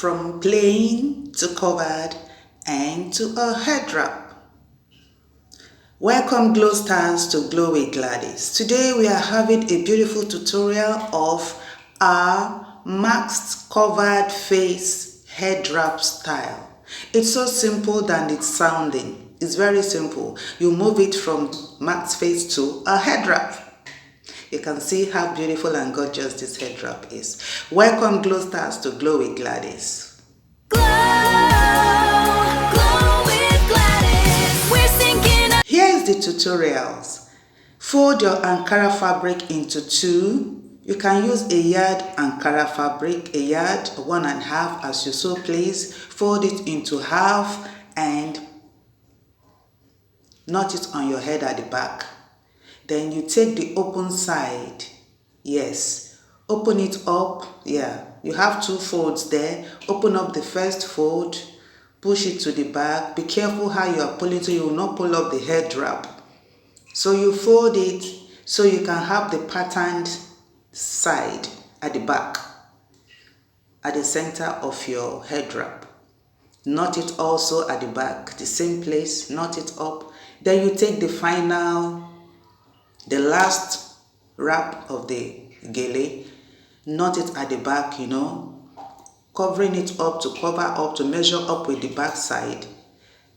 from plain to covered and to a head wrap. Welcome Glow Stars to Glow with Gladys. Today we are having a beautiful tutorial of our masked covered face head wrap style. It's so simple than it's sounding. It's very simple. You move it from masked face to a head wrap. You can see how beautiful and gorgeous this head wrap is. Welcome Glow Stars to Glow with Gladys. Glow with Gladys. We're sinking. Here is the tutorials. Fold your Ankara fabric into two. You can use a yard Ankara fabric, a yard, 1.5 as you so please. Fold it into half and knot it on your head at the back. Then you take the open side. Yes, open it up. Yeah, you have two folds there. Open up the first fold, push it to the back. Be careful how you are pulling so you will not pull up the head wrap. So you fold it so you can have the patterned side at the back, at the center of your head wrap. Knot it also at the back, the same place, knot it up. Then you take the last wrap of the gele, knot it at the back, covering it up to cover up, to measure up with the back side.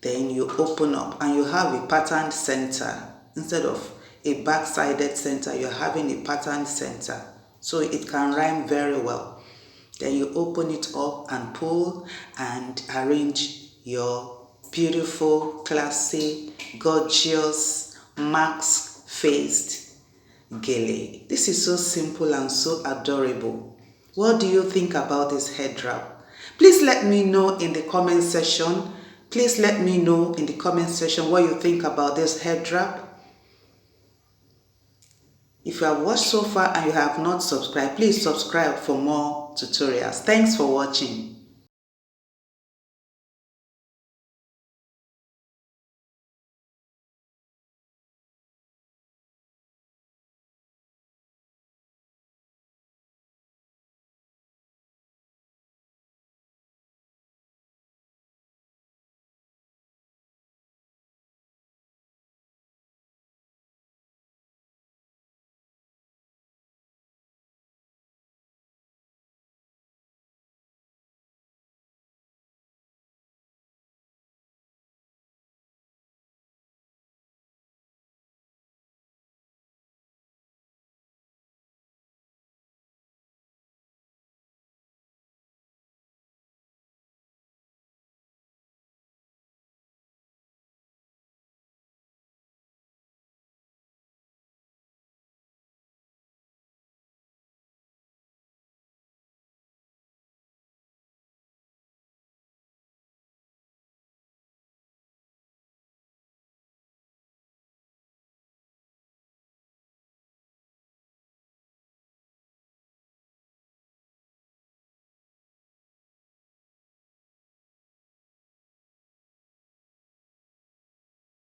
Then you open up and you have a patterned center. Instead of a back-sided center, you're having a patterned center. So it can rhyme very well. Then you open it up and pull and arrange your beautiful, classy, gorgeous, mask-faced gele. This is so simple and so adorable. What do you think about this head wrap? Please let me know in the comment section. Please let me know in the comment section what you think about this head wrap. If you have watched so far and you have not subscribed, please subscribe for more tutorials. Thanks for watching.